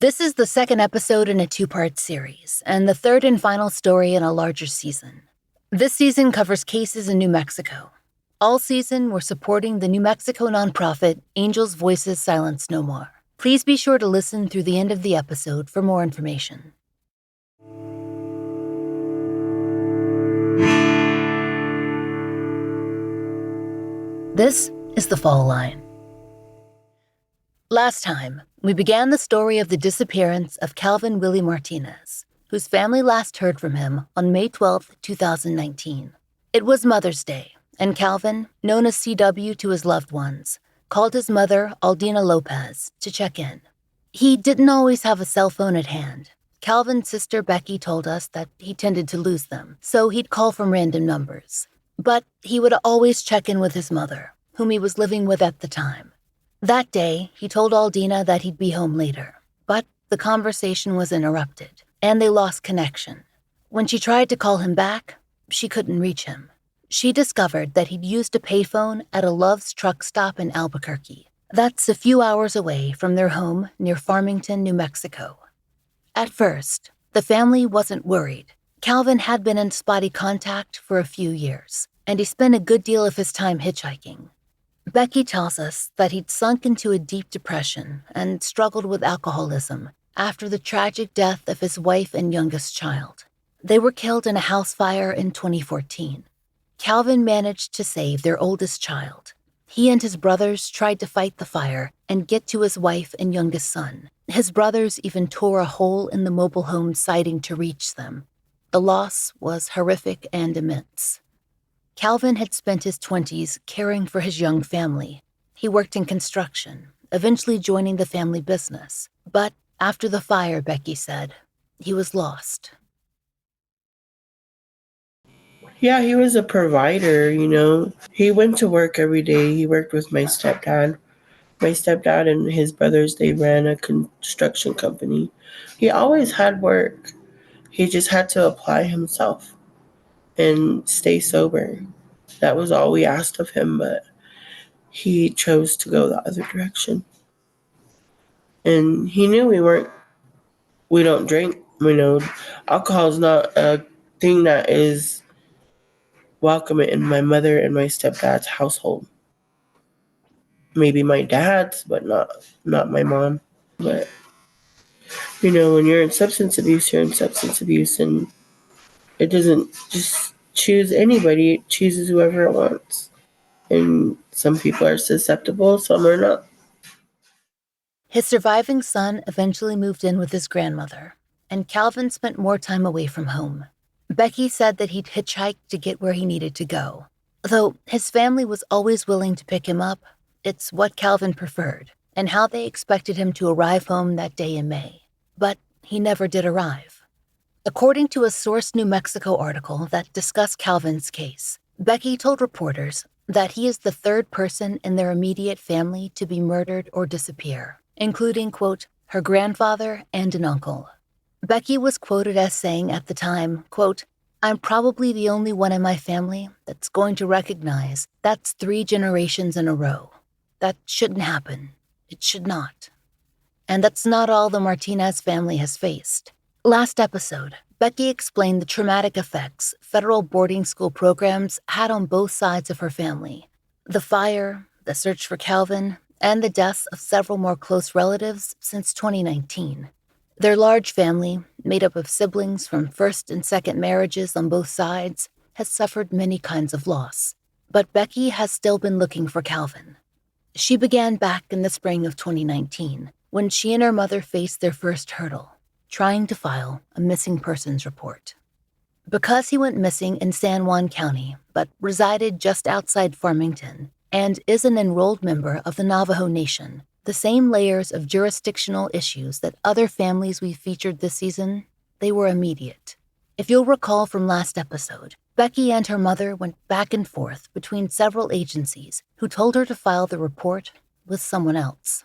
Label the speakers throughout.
Speaker 1: This is the second episode in a two-part series, and the third and final story in a larger season. This season covers cases in New Mexico. All season, we're supporting the New Mexico nonprofit Angels Voices Silence No More. Please be sure to listen through the end of the episode for more information. This is The Fall Line. Last time, we began the story of the disappearance of Calvin Willie Martinez, whose family last heard from him on May 12, 2019. It was Mother's Day, and Calvin, known as CW to his loved ones, called his mother, Aldina Lopez, to check in. He didn't always have a cell phone at hand. Calvin's sister Becky told us that he tended to lose them, so he'd call from random numbers. But he would always check in with his mother, whom he was living with at the time. That day, he told Aldina that he'd be home later, but the conversation was interrupted, and they lost connection. When she tried to call him back, she couldn't reach him. She discovered that he'd used a payphone at a Love's truck stop in Albuquerque. That's a few hours away from their home near Farmington, New Mexico. At first, the family wasn't worried. Calvin had been in spotty contact for a few years, and he spent a good deal of his time hitchhiking. Becky tells us that he'd sunk into a deep depression and struggled with alcoholism after the tragic death of his wife and youngest child. They were killed in a house fire in 2014. Calvin managed to save their oldest child. He and his brothers tried to fight the fire and get to his wife and youngest son. His brothers even tore a hole in the mobile home siding to reach them. The loss was horrific and immense. Calvin had spent his 20s caring for his young family. He worked in construction, eventually joining the family business. But after the fire, Becky said, he was lost.
Speaker 2: Yeah, he was a provider, He went to work every day. He worked with my stepdad. My stepdad and his brothers, they ran a construction company. He always had work. He just had to apply himself and stay sober. That was all we asked of him, but he chose to go the other direction. And he knew we don't drink. Alcohol is not a thing that is welcome in my mother and my stepdad's household. Maybe my dad's, but not my mom. But, when you're in substance abuse, you're in substance abuse, and it doesn't just choose anybody. It chooses whoever it wants. And some people are susceptible, some are not.
Speaker 1: His surviving son eventually moved in with his grandmother, and Calvin spent more time away from home. Becky said that he'd hitchhike to get where he needed to go. Though his family was always willing to pick him up, it's what Calvin preferred, and how they expected him to arrive home that day in May. But he never did arrive. According to a Source New Mexico article that discussed Calvin's case, Becky told reporters that he is the third person in their immediate family to be murdered or disappear, including, quote, her grandfather and an uncle. Becky was quoted as saying at the time, quote, I'm probably the only one in my family that's going to recognize that's 3 generations in a row. That shouldn't happen. It should not. And that's not all the Martinez family has faced. Last episode, Becky explained the traumatic effects federal boarding school programs had on both sides of her family. The fire, the search for Calvin, and the deaths of several more close relatives since 2019. Their large family, made up of siblings from first and second marriages on both sides, has suffered many kinds of loss. But Becky has still been looking for Calvin. She began back in the spring of 2019, when she and her mother faced their first hurdle, trying to file a missing persons report. Because he went missing in San Juan County, but resided just outside Farmington, and is an enrolled member of the Navajo Nation, the same layers of jurisdictional issues that other families we featured this season, they were immediate. If you'll recall from last episode, Becky and her mother went back and forth between several agencies who told her to file the report with someone else.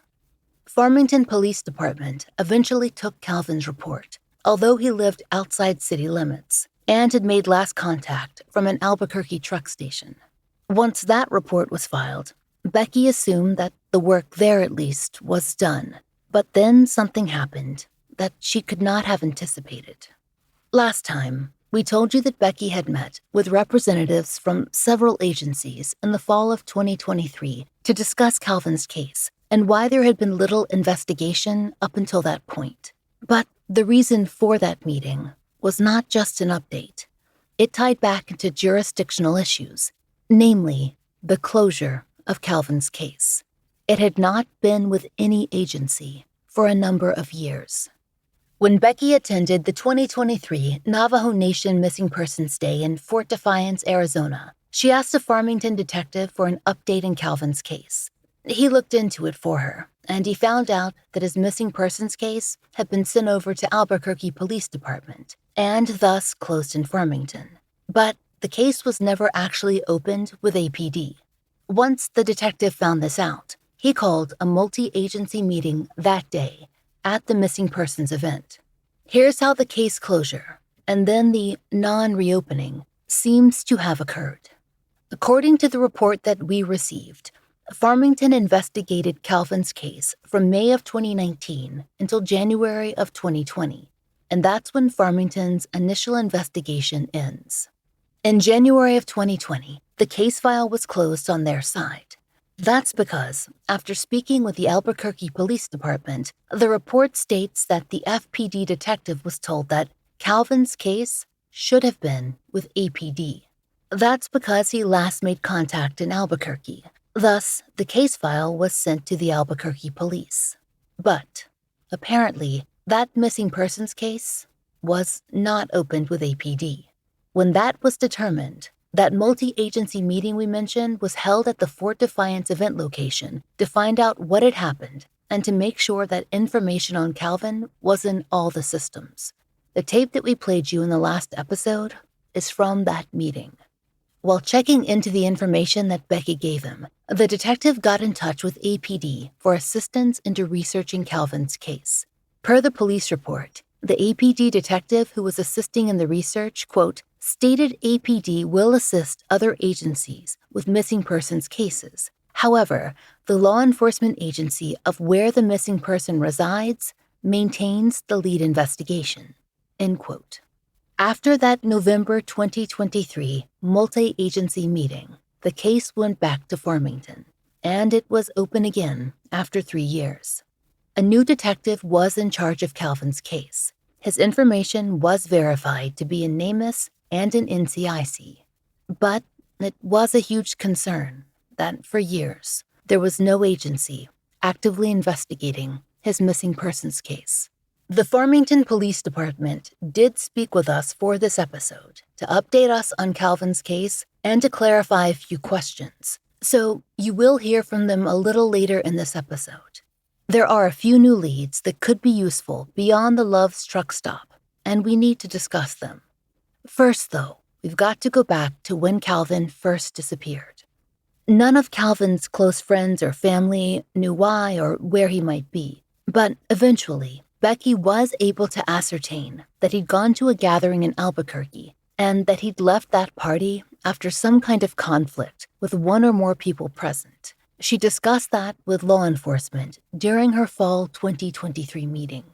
Speaker 1: Farmington Police Department eventually took Calvin's report, although he lived outside city limits, and had made last contact from an Albuquerque truck station. Once that report was filed, Becky assumed that the work there, at least, was done. But then something happened that she could not have anticipated. Last time, we told you that Becky had met with representatives from several agencies in the fall of 2023 to discuss Calvin's case and why there had been little investigation up until that point. But the reason for that meeting was not just an update. It tied back into jurisdictional issues, namely the closure of Calvin's case. It had not been with any agency for a number of years. When Becky attended the 2023 Navajo Nation Missing Persons Day in Fort Defiance, Arizona, she asked a Farmington detective for an update in Calvin's case. He looked into it for her, and he found out that his missing persons case had been sent over to Albuquerque Police Department, and thus closed in Farmington. But the case was never actually opened with APD. Once the detective found this out, he called a multi-agency meeting that day at the missing persons event. Here's how the case closure, and then the non-reopening, seems to have occurred. According to the report that we received, Farmington investigated Calvin's case from May of 2019 until January of 2020, and that's when Farmington's initial investigation ends. In January of 2020, the case file was closed on their side. That's because, after speaking with the Albuquerque Police Department, the report states that the FPD detective was told that Calvin's case should have been with APD. That's because he last made contact in Albuquerque. Thus, the case file was sent to the Albuquerque police. But, apparently, that missing persons case was not opened with APD. When that was determined, that multi-agency meeting we mentioned was held at the Fort Defiance event location to find out what had happened and to make sure that information on Calvin was in all the systems. The tape that we played you in the last episode is from that meeting. While checking into the information that Becky gave him, the detective got in touch with APD for assistance into researching Calvin's case. Per the police report, the APD detective who was assisting in the research, quote, stated APD will assist other agencies with missing persons cases. However, the law enforcement agency of where the missing person resides maintains the lead investigation, end quote. After that November 2023 multi-agency meeting, the case went back to Farmington, and it was open again after 3 years. A new detective was in charge of Calvin's case. His information was verified to be in NamUs and in NCIC. But it was a huge concern that for years there was no agency actively investigating his missing persons case. The Farmington Police Department did speak with us for this episode to update us on Calvin's case and to clarify a few questions, so you will hear from them a little later in this episode. There are a few new leads that could be useful beyond the Love's truck stop, and we need to discuss them. First, though, we've got to go back to when Calvin first disappeared. None of Calvin's close friends or family knew why or where he might be, but eventually, Becky was able to ascertain that he'd gone to a gathering in Albuquerque and that he'd left that party after some kind of conflict with one or more people present. She discussed that with law enforcement during her fall 2023 meeting.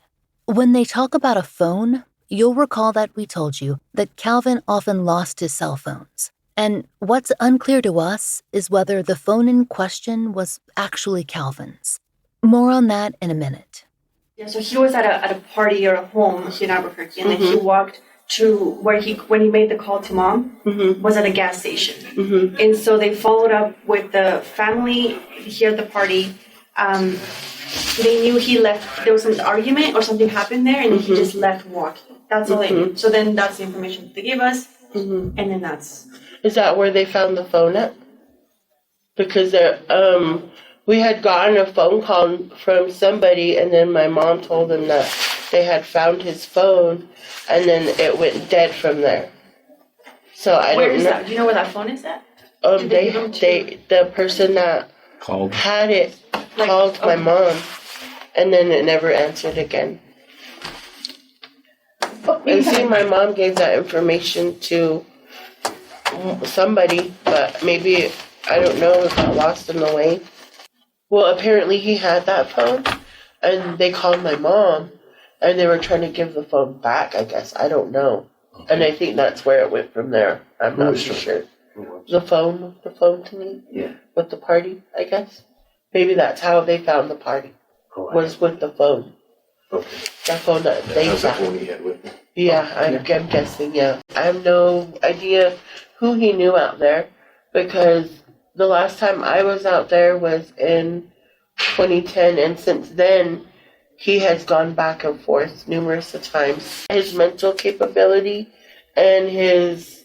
Speaker 1: When they talk about a phone, you'll recall that we told you that Calvin often lost his cell phones. And what's unclear to us is whether the phone in question was actually Calvin's. More on that in a minute.
Speaker 3: Yeah, so he was at a party or a home here in Albuquerque, and then he walked to when he made the call to mom, was at a gas station. And so they followed up with the family here at the party. They knew he left, there was an argument or something happened there, and he just left walking. That's all they knew. So then that's the information they gave us, and then that's...
Speaker 2: Is that where they found the phone at? Because we had gotten a phone call from somebody, and then my mom told them that they had found his phone, and then it went dead from there. So I don't know.
Speaker 3: Where is that? Do you know where that phone is at?
Speaker 2: The person that had it called my mom, and then it never answered again. And see, my mom gave that information to somebody, but maybe, I don't know, it got lost in the way. Well, apparently he had that phone, And they called my mom, and they were trying to give the phone back, I guess. I don't know.
Speaker 4: Okay.
Speaker 2: And I think that's where it went from there. I'm not too sure. The phone to me?
Speaker 4: Yeah.
Speaker 2: With the party, I guess. Maybe that's how they found the party. Was with the phone.
Speaker 4: Okay.
Speaker 2: That phone that they
Speaker 4: That's the
Speaker 2: found.
Speaker 4: phone he had with him?
Speaker 2: Yeah, I'm guessing, yeah. I have no idea who he knew out there, because the last time I was out there was in 2010, and since then, he has gone back and forth numerous times. His mental capability and his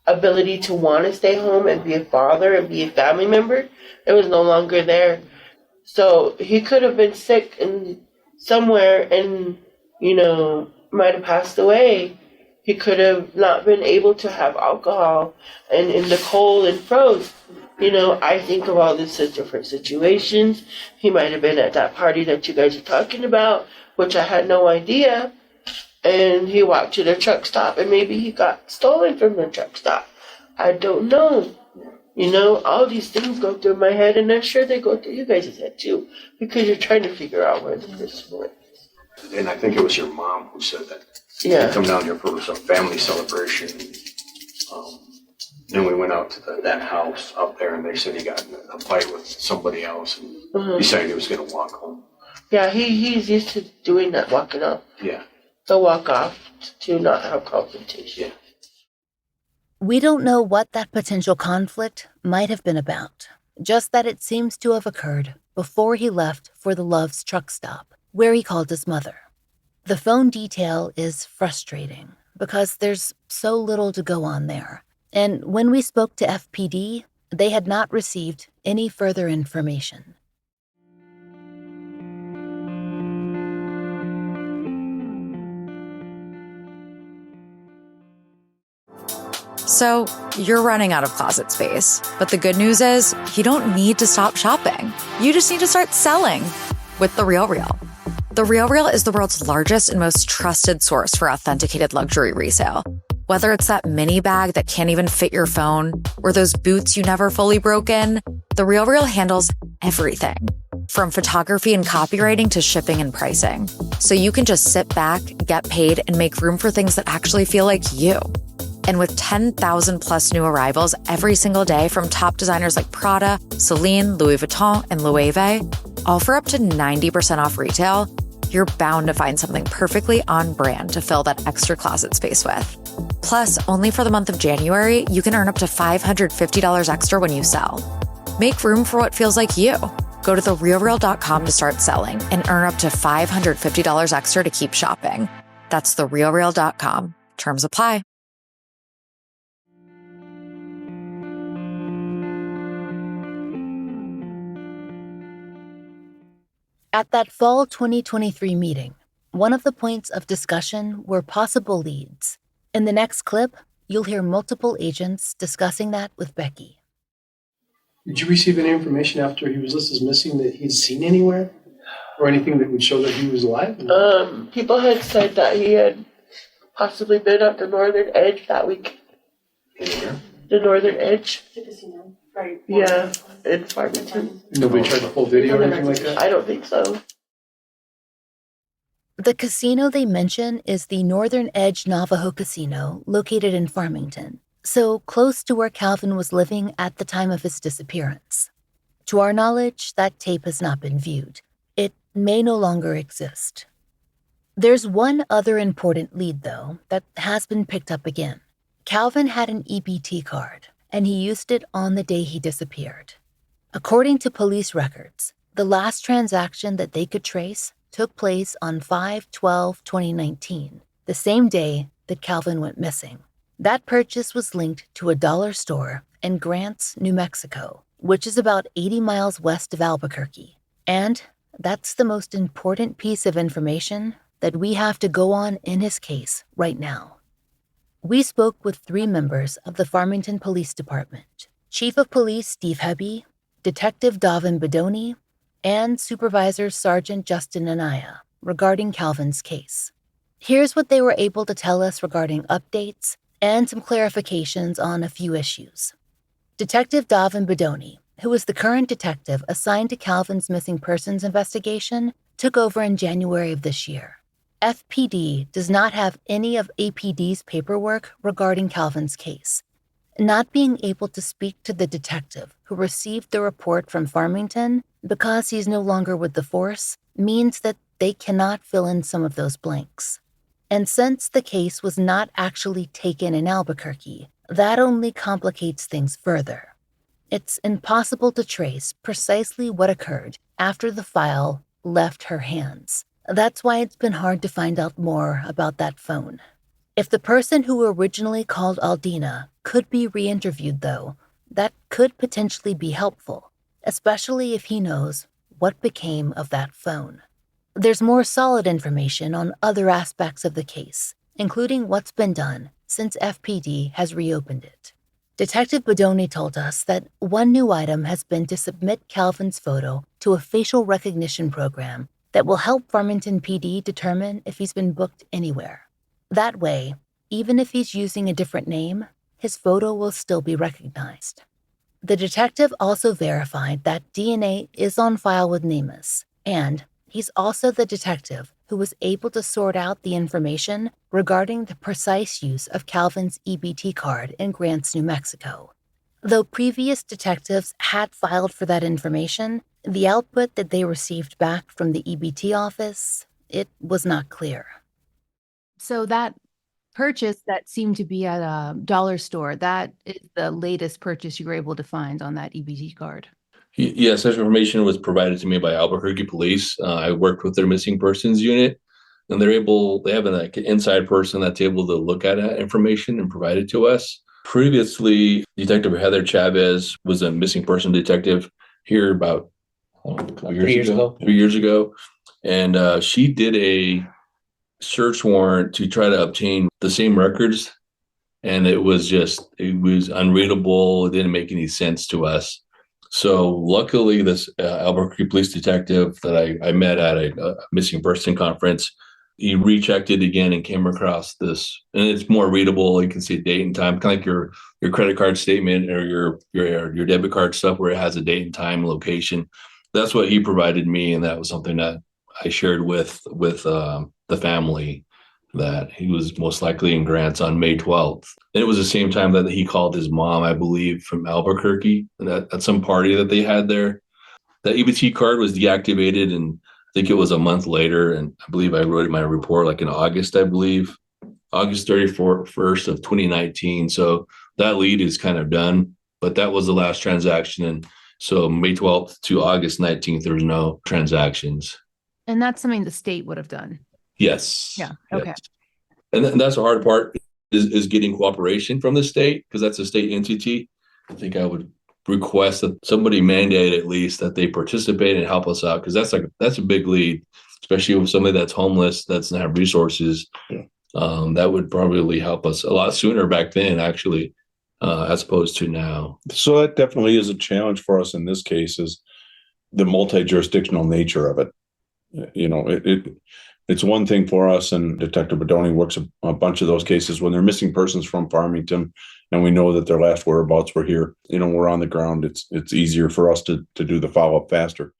Speaker 2: ability to want to stay home and be a father and be a family member, it was no longer there. So he could have been sick and somewhere and, might have passed away. He could have not been able to have alcohol and in the cold and froze. I think of all these different situations. He might have been at that party that you guys are talking about, which I had no idea. And he walked to the truck stop, and maybe he got stolen from the truck stop. I don't know. All these things go through my head, and I'm sure they go through you guys' head too, because you're trying to figure out where the person went.
Speaker 4: And I think it was your mom who said that.
Speaker 2: Yeah.
Speaker 4: Come down here for some family celebration. Then we went out to that house up there, and they said he got in a fight with somebody else, and decided he was going to walk home.
Speaker 2: Yeah, he's used to doing that, walking off.
Speaker 4: Yeah.
Speaker 2: To walk off to not have confrontation.
Speaker 4: Yeah.
Speaker 1: We don't know what that potential conflict might have been about, just that it seems to have occurred before he left for the Love's truck stop, where he called his mother. The phone detail is frustrating because there's so little to go on there. And when we spoke to FPD, they had not received any further information.
Speaker 5: So, you're running out of closet space. But the good news is, you don't need to stop shopping. You just need to start selling with The RealReal. The RealReal is the world's largest and most trusted source for authenticated luxury resale. Whether it's that mini bag that can't even fit your phone, or those boots you never fully broke in, The RealReal handles everything. From photography and copywriting to shipping and pricing. So you can just sit back, get paid, and make room for things that actually feel like you. And with 10,000 plus new arrivals every single day from top designers like Prada, Celine, Louis Vuitton, and Loewe, all for up to 90% off retail, you're bound to find something perfectly on brand to fill that extra closet space with. Plus, only for the month of January, you can earn up to $550 extra when you sell. Make room for what feels like you. Go to therealreal.com to start selling and earn up to $550 extra to keep shopping. That's therealreal.com. Terms apply.
Speaker 1: At that fall 2023 meeting, one of the points of discussion were possible leads. In the next clip, you'll hear multiple agents discussing that with Becky.
Speaker 6: Did you receive any information after he was listed as missing that he'd seen anywhere? Or anything that would show that he was alive?
Speaker 2: People had said that he had possibly been at the northern edge that week.
Speaker 4: Anywhere?
Speaker 2: The northern edge?
Speaker 3: The casino, right?
Speaker 2: Yeah, in Farmington.
Speaker 6: Nobody tried to pull video or anything like that?
Speaker 2: I don't think so.
Speaker 1: The casino they mention is the Northern Edge Navajo Casino, located in Farmington, so close to where Calvin was living at the time of his disappearance. To our knowledge, that tape has not been viewed. It may no longer exist. There's one other important lead, though, that has been picked up again. Calvin had an EBT card, and he used it on the day he disappeared. According to police records, the last transaction that they could trace took place on 5/12/2019, the same day that Calvin went missing. That purchase was linked to a dollar store in Grants, New Mexico, which is about 80 miles west of Albuquerque. And that's the most important piece of information that we have to go on in his case right now. We spoke with 3 members of the Farmington Police Department: Chief of Police Steve Hebe, Detective Davin Bedoni, and Supervisor Sergeant Justin Anaya regarding Calvin's case. Here's what they were able to tell us regarding updates and some clarifications on a few issues. Detective Davin Bedoni, who is the current detective assigned to Calvin's missing persons investigation, took over in January of this year. FPD does not have any of APD's paperwork regarding Calvin's case. Not being able to speak to the detective who received the report from Farmington because he's no longer with the force means that they cannot fill in some of those blanks. And since the case was not actually taken in Albuquerque, that only complicates things further. It's impossible to trace precisely what occurred after the file left her hands. That's why it's been hard to find out more about that phone. If the person who originally called Aldina could be re-interviewed, though, that could potentially be helpful, especially if he knows what became of that phone. There's more solid information on other aspects of the case, including what's been done since FPD has reopened it. Detective Bodoni told us that one new item has been to submit Calvin's photo to a facial recognition program that will help Farmington PD determine if he's been booked anywhere. That way, even if he's using a different name, his photo will still be recognized. The detective also verified that DNA is on file with Nemus, and he's also the detective who was able to sort out the information regarding the precise use of Calvin's EBT card in Grants, New Mexico. Though previous detectives had filed for that information, the output that they received back from the EBT office, it was not clear.
Speaker 7: So that purchase that seemed to be at a dollar store, that is the latest purchase you were able to find on that EBT card.
Speaker 8: Yes, such information was provided to me by Albuquerque Police. I worked with their missing persons unit, and they have an inside person that's able to look at that information and provide it to us. Previously, Detective Heather Chavez was a missing person detective here about 3 years ago. And she did a search warrant to try to obtain the same records. And it was unreadable. It didn't make any sense to us. So luckily, this Albuquerque police detective that I met at a missing person conference, he rechecked it again and came across this, and it's more readable. You can see date and time, kind of like your credit card statement or your debit card stuff, where it has a date and time, location. That's what he provided me, and that was something that I shared with the family, that he was most likely in Grants on May 12th. And it was the same time that he called his mom, I believe, from Albuquerque at some party that they had there. The EBT card was deactivated, and I think it was a month later. And I believe I wrote in my report, like in August, I believe, August 31st of 2019. So that lead is kind of done, but that was the last transaction. And so May 12th to August 19th, there was no transactions.
Speaker 7: And that's something the state would have done.
Speaker 8: Yes.
Speaker 7: Yeah. Okay.
Speaker 8: Yes. And that's the hard part is getting cooperation from the state, because that's a state entity. I think I would request that somebody mandate at least that they participate and help us out, because that's a big lead, especially with somebody that's homeless, that doesn't have resources. Yeah. That would probably help us a lot sooner back then, actually, as opposed to now.
Speaker 9: So that definitely is a challenge for us in this case, is the multi-jurisdictional nature of it. You know, it's one thing for us, and Detective Bodoni works a bunch of those cases when they're missing persons from Farmington, and we know that their last whereabouts were here. You know, we're on the ground. It's easier for us to do the follow-up faster.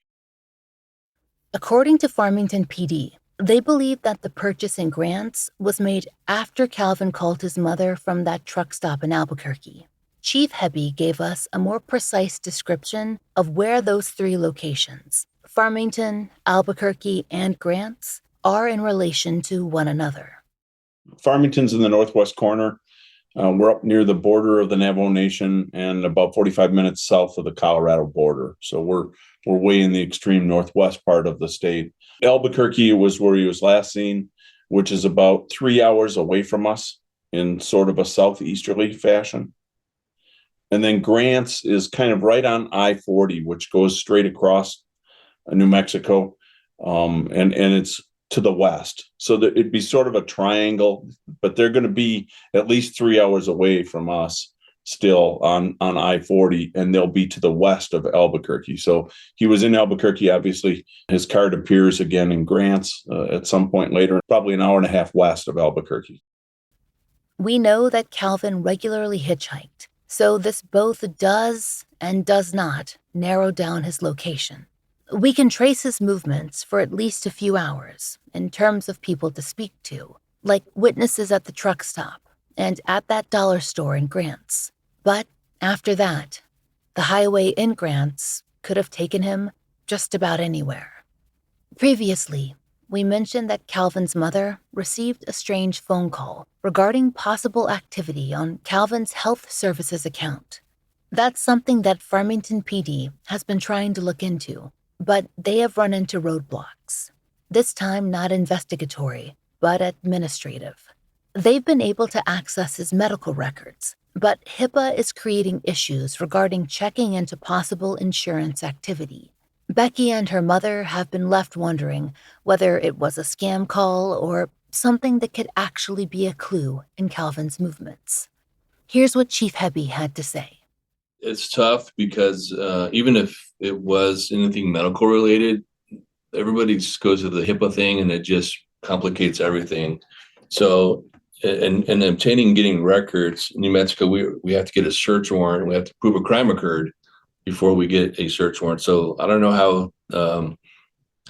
Speaker 1: According to Farmington PD, they believe that the purchase in Grants was made after Calvin called his mother from that truck stop in Albuquerque. Chief Hebby gave us a more precise description of where those three locations, Farmington, Albuquerque, and Grants, are in relation to one another.
Speaker 9: Farmington's in the northwest corner. We're up near the border of the Navajo Nation and about 45 minutes south of the Colorado border. So we're way in the extreme northwest part of the state. Albuquerque was where he was last seen, which is about 3 hours away from us in sort of a southeasterly fashion. And then Grants is kind of right on I-40, which goes straight across New Mexico, and it's to the west. So that it'd be sort of a triangle, but they're going to be at least 3 hours away from us still on I-40, and they'll be to the west of Albuquerque. So he was in Albuquerque, obviously. His card appears again in Grants at some point later, probably an hour and a half west of Albuquerque.
Speaker 1: We know that Calvin regularly hitchhiked, so this both does and does not narrow down his location. We can trace his movements for at least a few hours in terms of people to speak to, like witnesses at the truck stop and at that dollar store in Grants. But after that, the highway in Grants could have taken him just about anywhere. Previously, we mentioned that Calvin's mother received a strange phone call regarding possible activity on Calvin's health services account. That's something that Farmington PD has been trying to look into, but they have run into roadblocks. This time not investigatory, but administrative. They've been able to access his medical records, but HIPAA is creating issues regarding checking into possible insurance activity. Becky and her mother have been left wondering whether it was a scam call or something that could actually be a clue in Calvin's movements. Here's what Chief Hebby had to say.
Speaker 8: It's tough because even if it was anything medical related, everybody just goes to the HIPAA thing and it just complicates everything. So, and obtaining and getting records in New Mexico, we have to get a search warrant. We have to prove a crime occurred before we get a search warrant. So I don't know how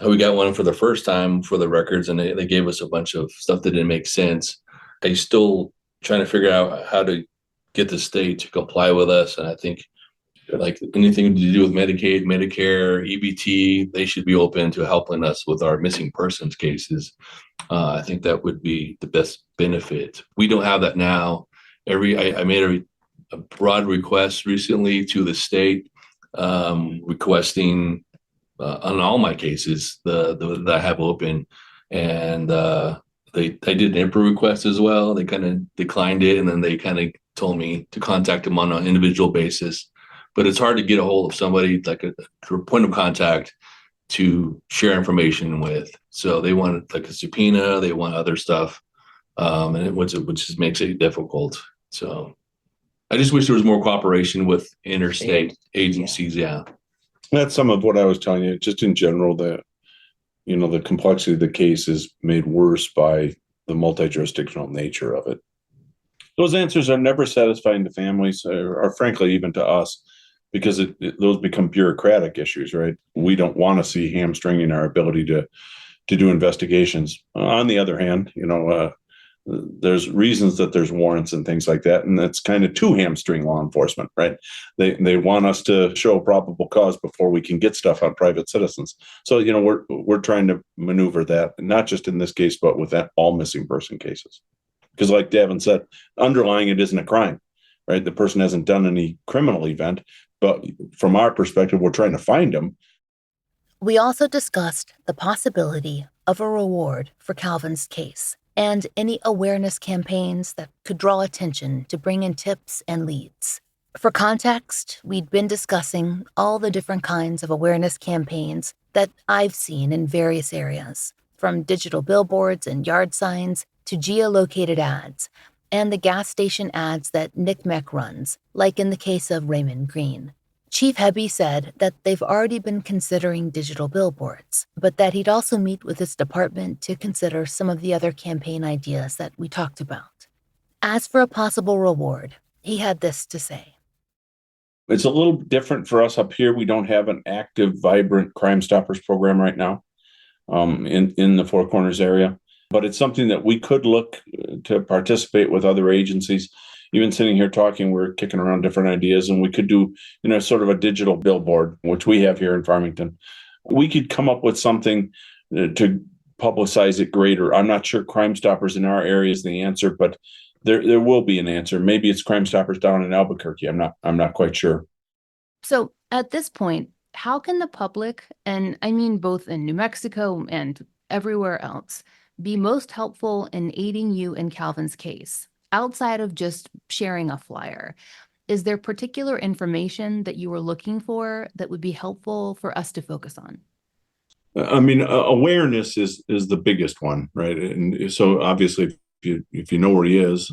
Speaker 8: we got one for the first time for the records, and they gave us a bunch of stuff that didn't make sense. I still trying to figure out how to get the state to comply with us. And I think like anything to do with Medicaid, Medicare, EBT, they should be open to helping us with our missing persons cases. I think that would be the best benefit. We don't have that now. I made a broad request recently to the state requesting on all my cases that I have open, and they did an input request as well. They kind of declined it, and then they kind of told me to contact them on an individual basis. But it's hard to get a hold of somebody like a point of contact to share information with. So they want like a subpoena, they want other stuff, and which just makes it difficult. So I just wish there was more cooperation with interstate agencies. Yeah.
Speaker 9: That's some of what I was telling you. Just in general, the complexity of the case is made worse by the multi-jurisdictional nature of it. Those answers are never satisfying to families or frankly, even to us, because those become bureaucratic issues, right? We don't want to see hamstringing our ability to do investigations. On the other hand, there's reasons that there's warrants and things like that, and that's kind of to hamstring law enforcement, right? They want us to show probable cause before we can get stuff on private citizens. So we're trying to maneuver that, not just in this case, but with all missing person cases. Because like Davin said, underlying it isn't a crime, right? The person hasn't done any criminal event, but from our perspective, we're trying to find them.
Speaker 1: We also discussed the possibility of a reward for Calvin's case and any awareness campaigns that could draw attention to bring in tips and leads. For context, we'd been discussing all the different kinds of awareness campaigns that I've seen in various areas, from digital billboards and yard signs to geolocated ads, and the gas station ads that NCMEC runs, like in the case of Raymond Green. Chief Hebby said that they've already been considering digital billboards, but that he'd also meet with his department to consider some of the other campaign ideas that we talked about. As for a possible reward, he had this to say.
Speaker 9: It's a little different for us up here. We don't have an active, vibrant Crime Stoppers program right now in the Four Corners area. But it's something that we could look to participate with other agencies. Even sitting here talking, we're kicking around different ideas, and we could do, sort of a digital billboard, which we have here in Farmington. We could come up with something to publicize it greater. I'm not sure Crime Stoppers in our area is the answer, but there will be an answer. Maybe it's Crime Stoppers down in Albuquerque. I'm not quite sure.
Speaker 7: So at this point, how can the public, and I mean both in New Mexico and everywhere else, be most helpful in aiding you in Calvin's case, outside of just sharing a flyer? Is there particular information that you were looking for that would be helpful for us to focus on?
Speaker 9: I mean, awareness is the biggest one, right? And so obviously, if you know where he is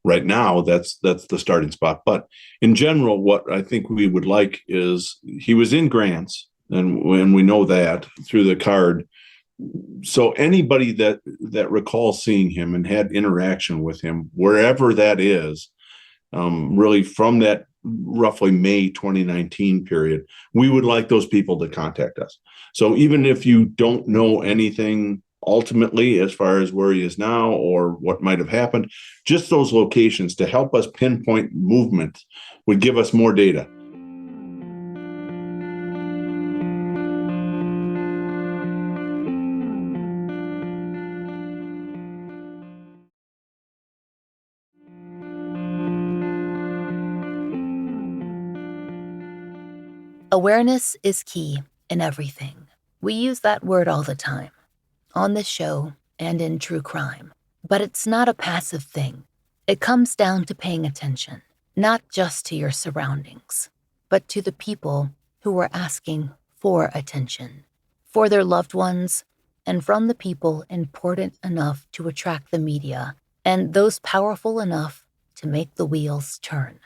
Speaker 9: right now, that's the starting spot. But in general, what I think we would like is he was in Grants, and when we know that through the card. So anybody that recalls seeing him and had interaction with him, wherever that is, really from that roughly May 2019 period. We would like those people to contact us. So even if you don't know anything ultimately as far as where he is now or what might have happened, just those locations to help us pinpoint movement would give us more data.
Speaker 1: Awareness is key in everything. We use that word all the time, on this show and in true crime. But it's not a passive thing. It comes down to paying attention, not just to your surroundings, but to the people who are asking for attention, for their loved ones, and from the people important enough to attract the media, and those powerful enough to make the wheels turn.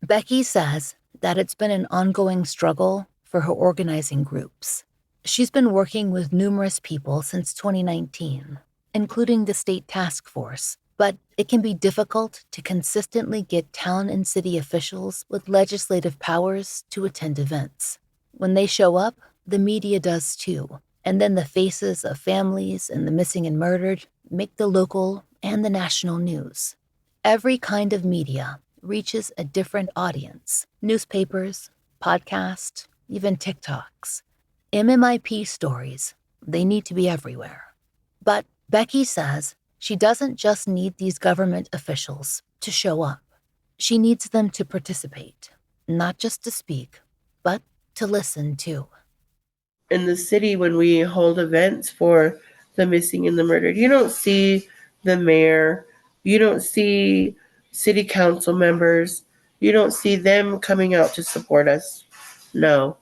Speaker 1: Becky says that it's been an ongoing struggle for her organizing groups. She's been working with numerous people since 2019, including the state task force, but it can be difficult to consistently get town and city officials with legislative powers to attend events. When they show up, the media does too, and then the faces of families and the missing and murdered make the local and the national news. Every kind of media reaches a different audience: newspapers, podcasts, even TikToks. MMIP stories, they need to be everywhere. But Becky says she doesn't just need these government officials to show up. She needs them to participate, not just to speak, but to listen too.
Speaker 2: In the city, when we hold events for the missing and the murdered, you don't see the mayor, you don't see city council members, you don't see them coming out to support us. No.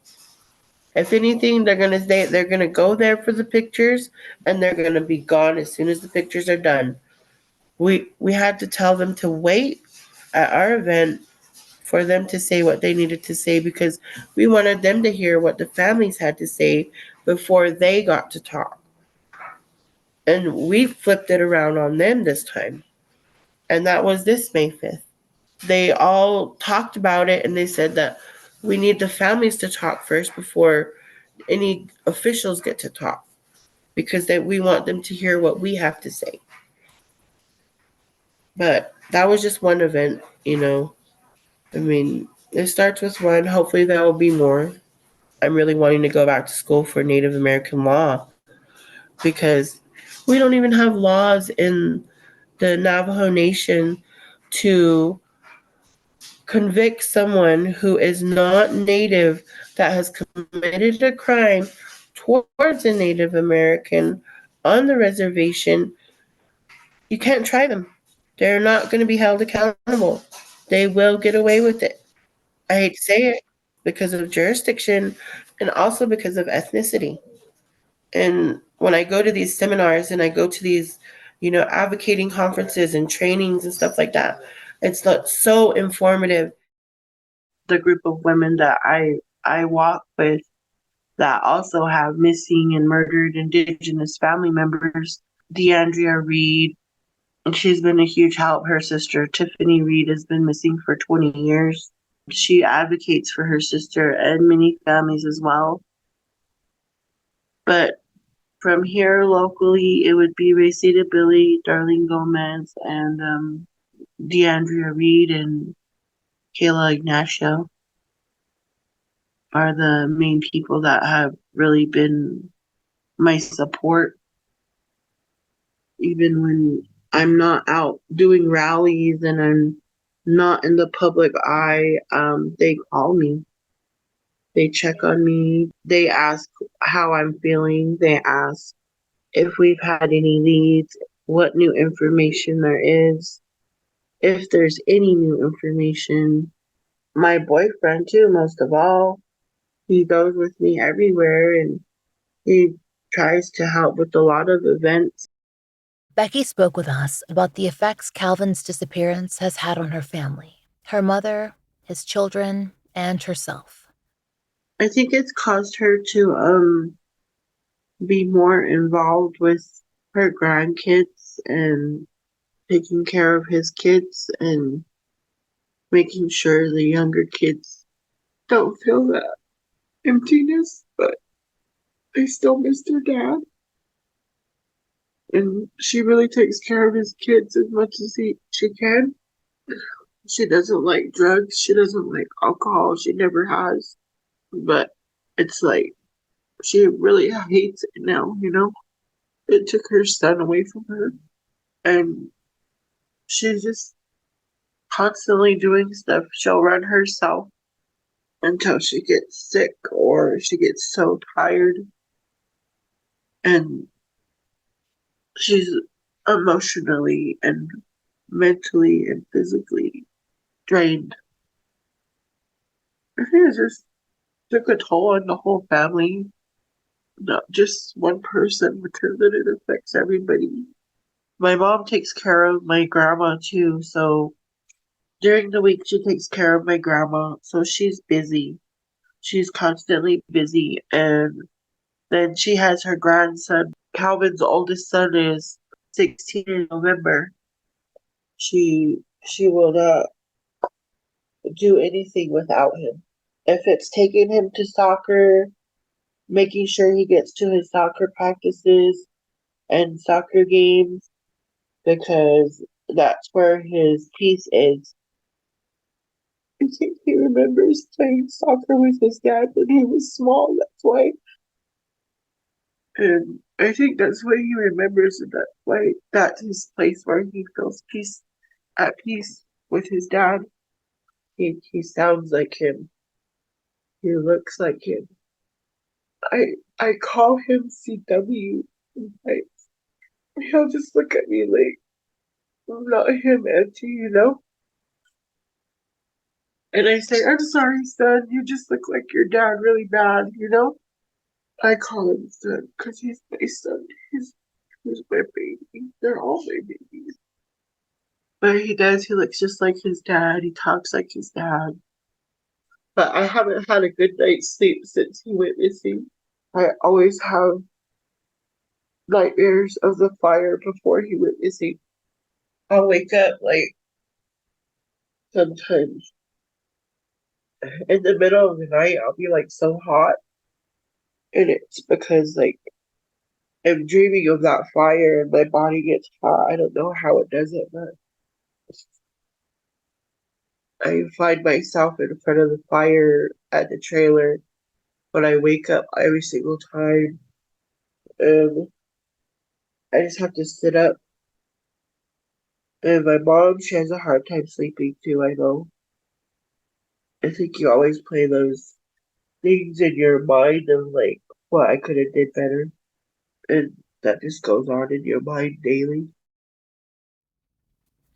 Speaker 2: If anything, they're gonna go there for the pictures, and they're gonna be gone as soon as the pictures are done. We had to tell them to wait at our event for them to say what they needed to say, because we wanted them to hear what the families had to say before they got to talk. And we flipped it around on them this time. And that was this May 5th. They all talked about it, and they said that we need the families to talk first before any officials get to talk, because we want them to hear what we have to say. But that was just one event, I mean, it starts with one. Hopefully there will be more. I'm really wanting to go back to school for Native American law, because we don't even have laws in the Navajo Nation to convict someone who is not Native that has committed a crime towards a Native American on the reservation. You can't try them. They're not going to be held accountable. They will get away with it. I hate to say it, because of jurisdiction and also because of ethnicity. And when I go to these seminars and I go to these, advocating conferences and trainings and stuff like that, it's not so informative. The group of women that I walk with that also have missing and murdered Indigenous family members, DeAndrea Reed, and she's been a huge help. Her sister, Tiffany Reed, has been missing for 20 years. She advocates for her sister and many families as well. But from here locally, it would be Racita Billy, Darlene Gomez, and DeAndrea Reed and Kayla Ignacio are the main people that have really been my support. Even when I'm not out doing rallies and I'm not in the public eye, they call me. They check on me. They ask how I'm feeling. They ask if we've had any leads, what new information there is, if there's any new information. My boyfriend, too, most of all, he goes with me everywhere, and he tries to help with a lot of events.
Speaker 1: Becky spoke with us about the effects Calvin's disappearance has had on her family, her mother, his children, and herself.
Speaker 2: I think it's caused her to be more involved with her grandkids and taking care of his kids, and making sure the younger kids don't feel that emptiness, but they still miss their dad. And she really takes care of his kids as much as she can. She doesn't like drugs. She doesn't like alcohol. She never has. But it's like she really hates it now, you know? It took her son away from her. And she's just constantly doing stuff. She'll run herself until she gets sick or she gets so tired. And she's emotionally and mentally and physically drained. I think it just took a toll on the whole family, not just one person, because then it affects everybody. My mom takes care of my grandma too, so during the week she takes care of my grandma, so she's busy. She's constantly busy, and then she has her grandson. Calvin's oldest son is 16 in November. She will not do anything without him. If it's taking him to soccer, making sure he gets to his soccer practices and soccer games, because that's where his peace is. I think he remembers playing soccer with his dad when he was small, that's why. And I think that's what he remembers, and that's why that's his place where he feels at peace with his dad. He sounds like him. He looks like him. I call him CW. Like, he'll just look at me like I'm not him, Auntie, you know? And I say, I'm sorry, son, you just look like your dad really bad, you know? I call him son because he's my son. He's my baby. They're all my babies. But he looks just like his dad. He talks like his dad. But I haven't had a good night's sleep since he went missing. I always have nightmares of the fire before he went missing. I'll wake up like sometimes in the middle of the night. I'll be like so hot, and it's because like I'm dreaming of that fire and my body gets hot. I don't know how it does it, but I find myself in front of the fire at the trailer when I wake up every single time. I just have to sit up. And my mom, she has a hard time sleeping too, I know. I think you always play those things in your mind of like what I could have did better. And that just goes on in your mind daily.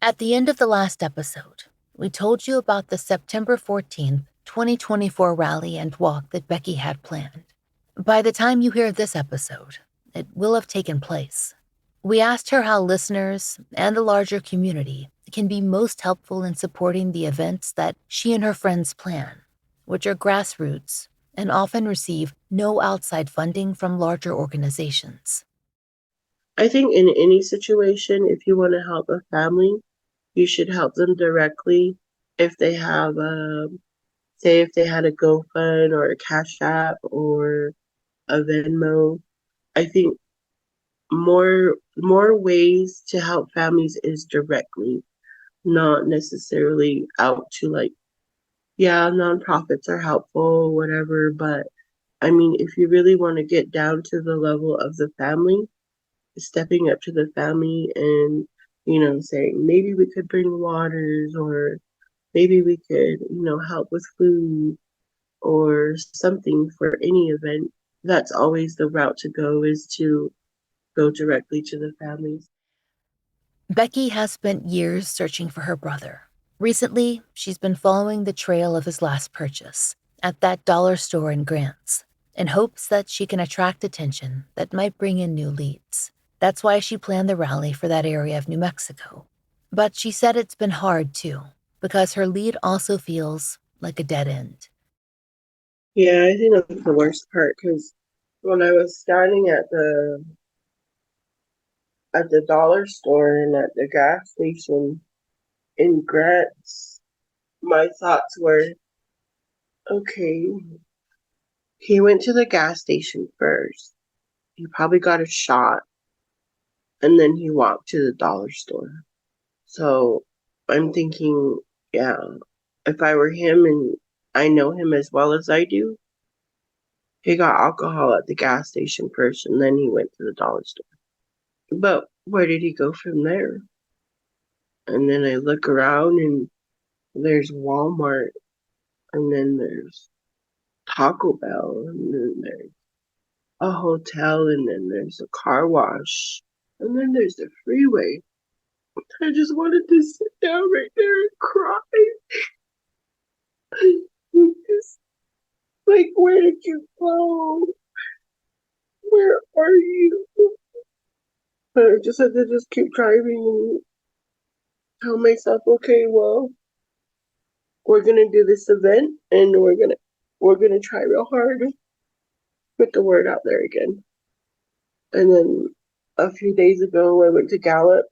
Speaker 1: At the end of the last episode, we told you about the September 14th, 2024 rally and walk that Becky had planned. By the time you hear this episode, it will have taken place. We asked her how listeners and the larger community can be most helpful in supporting the events that she and her friends plan, which are grassroots and often receive no outside funding from larger organizations.
Speaker 2: I think in any situation, if you want to help a family, you should help them directly. If they have, say, if they had a GoFund or a Cash App or a Venmo, I think more ways to help families is directly, not necessarily out to like, yeah, nonprofits are helpful, whatever. But I mean, if you really want to get down to the level of the family, stepping up to the family and, saying maybe we could bring waters, or maybe we could, help with food or something for any event. That's always the route to go, is to go directly to the families.
Speaker 1: Becky has spent years searching for her brother. Recently, she's been following the trail of his last purchase at that dollar store in Grants in hopes that she can attract attention that might bring in new leads. That's why she planned the rally for that area of New Mexico. But she said it's been hard too, because her lead also feels like a dead end.
Speaker 2: Yeah, I think that's the worst part, because when I was standing at the dollar store and at the gas station in Grants, my thoughts were, okay, he went to the gas station first. He probably got a shot. And then he walked to the dollar store. So I'm thinking, yeah, if I were him and I know him as well as I do, he got alcohol at the gas station first and then he went to the dollar store. But where did he go from there? And then I look around and there's Walmart, and then there's Taco Bell, and then there's a hotel, and then there's a car wash, and then there's the freeway. I just wanted to sit down right there and cry. Just, like, where did you go? Where are you? But I just had to just keep driving and tell myself, okay, well, we're gonna do this event and we're gonna try real hard to put the word out there again. And then a few days ago I went to Gallup.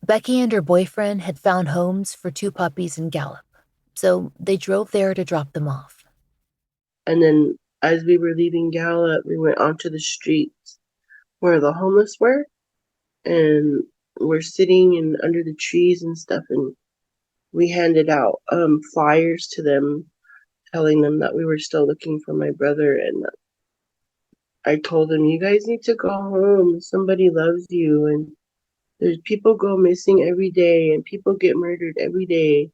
Speaker 1: Becky and her boyfriend had found homes for 2 puppies in Gallup, so they drove there to drop them off.
Speaker 2: And then as we were leaving Gallup, we went onto the streets where the homeless were, and we're sitting in under the trees and stuff, and we handed out flyers to them, telling them that we were still looking for my brother. And I told them, you guys need to go home. Somebody loves you. And there's people go missing every day and people get murdered every day.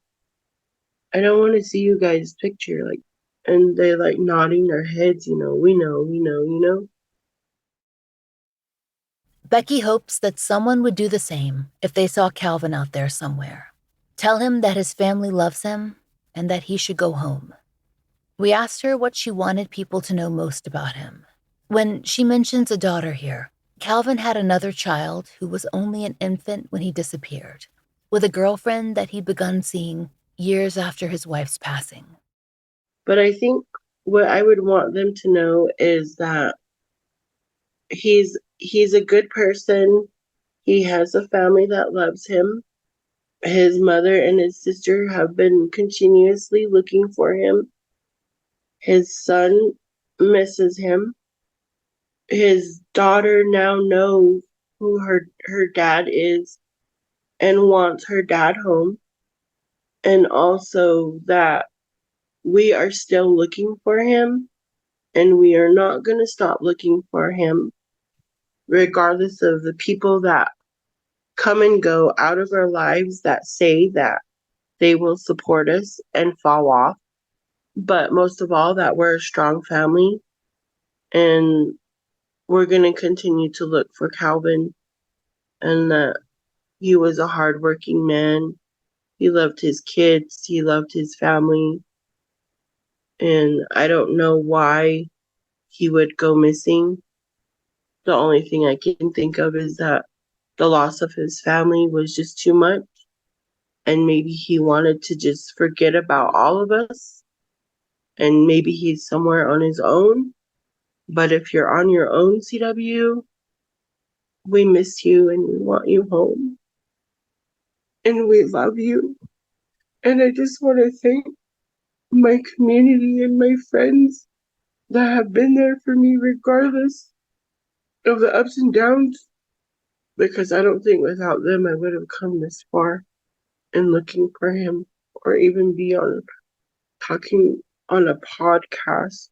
Speaker 2: I don't want to see you guys' picture. Like, and they like nodding their heads, we know.
Speaker 1: Becky hopes that someone would do the same if they saw Calvin out there somewhere. Tell him that his family loves him and that he should go home. We asked her what she wanted people to know most about him. When she mentions a daughter here, Calvin had another child who was only an infant when he disappeared, with a girlfriend that he'd begun seeing years after his wife's passing.
Speaker 2: But I think what I would want them to know is that he's a good person. He has a family that loves him. His mother and his sister have been continuously looking for him. His son misses him. His daughter now knows who her dad is and wants her dad home. And also that we are still looking for him, and we are not going to stop looking for him, regardless of the people that come and go out of our lives that say that they will support us and fall off. But most of all, that we're a strong family, and we're going to continue to look for Calvin, and that he was a hardworking man. He loved his kids. He loved his family. And I don't know why he would go missing. The only thing I can think of is that the loss of his family was just too much. And maybe he wanted to just forget about all of us. And maybe he's somewhere on his own. But if you're on your own, CW, we miss you and we want you home. And we love you. And I just want to thank my community and my friends that have been there for me regardless of the ups and downs. Because I don't think without them I would have come this far in looking for him, or even be on talking on a podcast,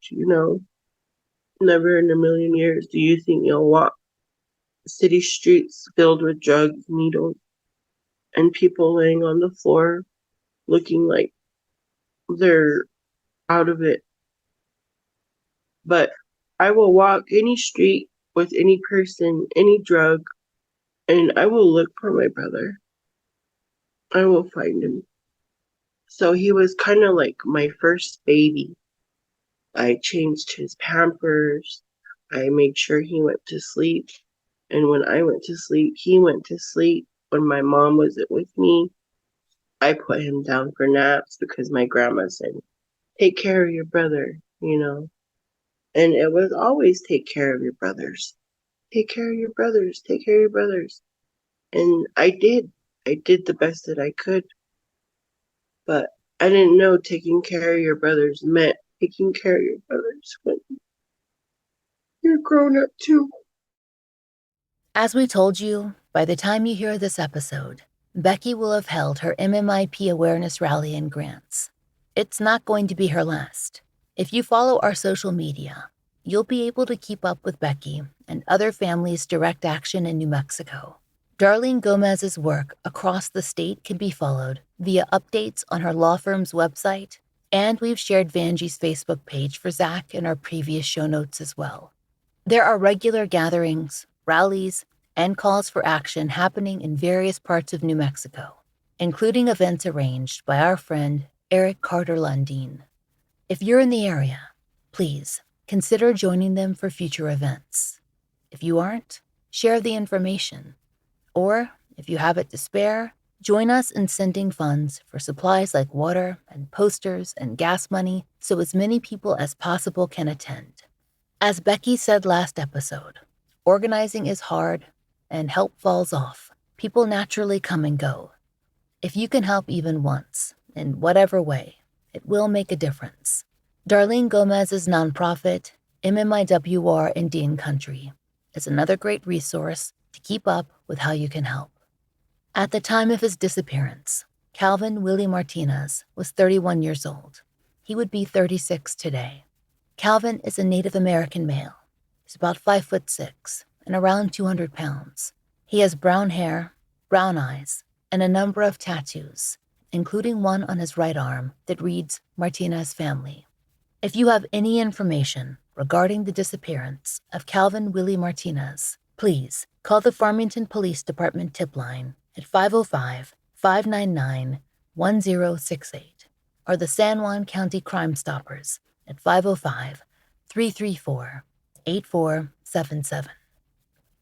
Speaker 2: Never in a million years do you think you'll walk city streets filled with drugs, needles, and people laying on the floor looking like they're out of it. But I will walk any street with any person, any drug, and I will look for my brother. I will find him. So he was kind of like my first baby. I changed his pampers. I made sure he went to sleep. And when I went to sleep, he went to sleep. When my mom wasn't with me, I put him down for naps because my grandma said, take care of your brother, And it was always take care of your brothers. Take care of your brothers. Take care of your brothers. And I did. I did the best that I could. But I didn't know taking care of your brothers meant taking care of your brothers when you're grown up too.
Speaker 1: As we told you, by the time you hear this episode, Becky will have held her MMIP awareness rally in Grants. It's not going to be her last. If you follow our social media, you'll be able to keep up with Becky and other families' direct action in New Mexico. Darlene Gomez's work across the state can be followed via updates on her law firm's website, and we've shared Vanjie's Facebook page for Zach in our previous show notes as well. There are regular gatherings, rallies, and calls for action happening in various parts of New Mexico, including events arranged by our friend Eric Carter Lundeen. If you're in the area, please consider joining them for future events. If you aren't, share the information. Or, if you have it to spare, join us in sending funds for supplies like water and posters and gas money so as many people as possible can attend. As Becky said last episode, organizing is hard and help falls off. People naturally come and go. If you can help even once, in whatever way, it will make a difference. Darlene Gomez's nonprofit, MMIWR Indian Country, is another great resource to keep up with how you can help. At the time of his disappearance, Calvin Willie Martinez was 31 years old. He would be 36 today. Calvin is a Native American male. He's about 5'6" and around 200 pounds. He has brown hair, brown eyes, and a number of tattoos, including one on his right arm that reads Martinez Family. If you have any information regarding the disappearance of Calvin Willie Martinez, please call the Farmington Police Department tip line at 505-599-1068 or the San Juan County Crime Stoppers at 505-334-8477.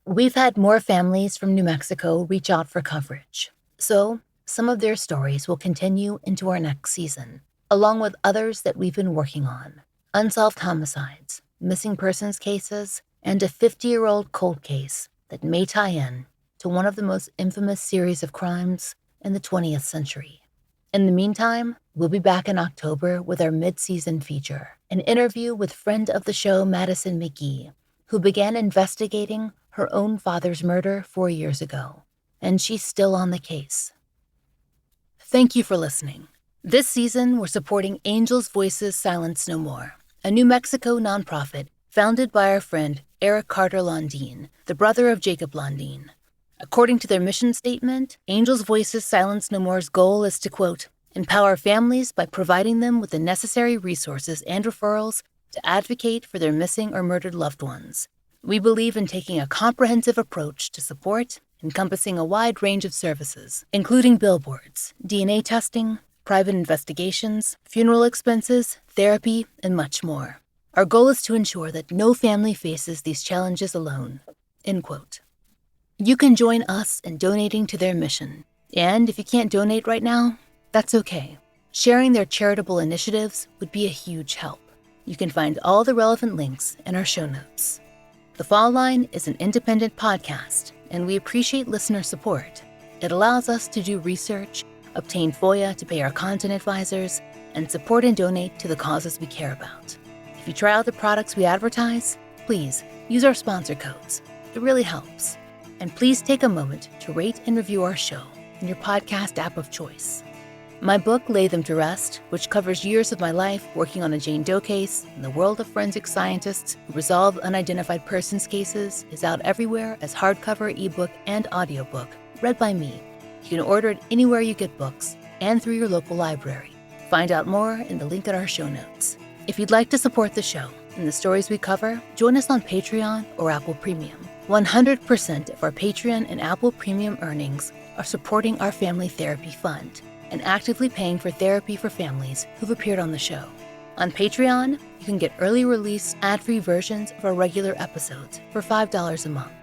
Speaker 1: We've had more families from New Mexico reach out for coverage, so some of their stories will continue into our next season, along with others that we've been working on: unsolved homicides, missing persons cases, and a 50-year-old cold case that may tie in to one of the most infamous series of crimes in the 20th century. In the meantime, we'll be back in October with our mid-season feature, an interview with friend of the show Madison McGee, who began investigating her own father's murder 4 years ago, and she's still on the case. Thank you for listening. This season, we're supporting Angels Voices Silence No More, a New Mexico nonprofit founded by our friend Eric Carter Lundeen, the brother of Jacob Lundeen. According to their mission statement, Angels Voices Silence No More's goal is to, quote, empower families by providing them with the necessary resources and referrals to advocate for their missing or murdered loved ones. We believe in taking a comprehensive approach to support, encompassing a wide range of services, including billboards, DNA testing, private investigations, funeral expenses, therapy, and much more. Our goal is to ensure that no family faces these challenges alone, end quote. You can join us in donating to their mission. And if you can't donate right now, that's okay. Sharing their charitable initiatives would be a huge help. You can find all the relevant links in our show notes. The Fall Line is an independent podcast, and we appreciate listener support. It allows us to do research, obtain FOIA to pay our content advisors, and support and donate to the causes we care about. If you try out the products we advertise, please use our sponsor codes. It really helps. And please take a moment to rate and review our show in your podcast app of choice. My book, Lay Them to Rest, which covers years of my life working on a Jane Doe case in the world of forensic scientists who resolve unidentified persons cases, is out everywhere as hardcover, ebook, and audiobook, read by me. You can order it anywhere you get books and through your local library. Find out more in the link in our show notes. If you'd like to support the show and the stories we cover, join us on Patreon or Apple Premium. 100% of our Patreon and Apple Premium earnings are supporting our Family Therapy Fund and actively paying for therapy for families who've appeared on the show. On Patreon, you can get early release, ad-free versions of our regular episodes for $5 a month.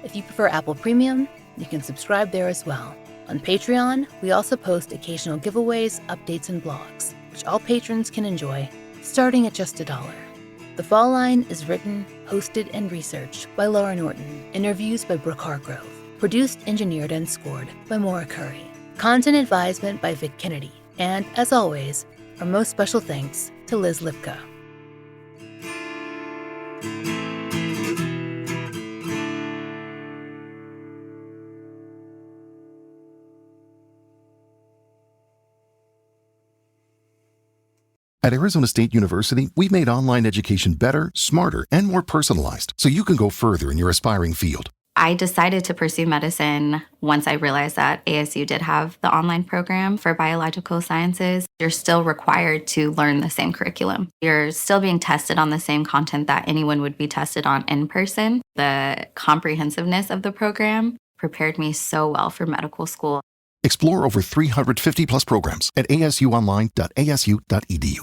Speaker 1: If you prefer Apple Premium, you can subscribe there as well. On Patreon, we also post occasional giveaways, updates, and blogs, which all patrons can enjoy, starting at just $1. The Fall Line is written, hosted, and researched by Laura Norton. Interviews by Brooke Hargrove. Produced, engineered, and scored by Maura Curry. Content advisement by Vic Kennedy. And as always, our most special thanks to Liz Lipka.
Speaker 10: At Arizona State University, we've made online education better, smarter, and more personalized so you can go further in your aspiring field.
Speaker 11: I decided to pursue medicine once I realized that ASU did have the online program for biological sciences. You're still required to learn the same curriculum. You're still being tested on the same content that anyone would be tested on in person. The comprehensiveness of the program prepared me so well for medical school.
Speaker 10: Explore over 350 plus programs at asuonline.asu.edu.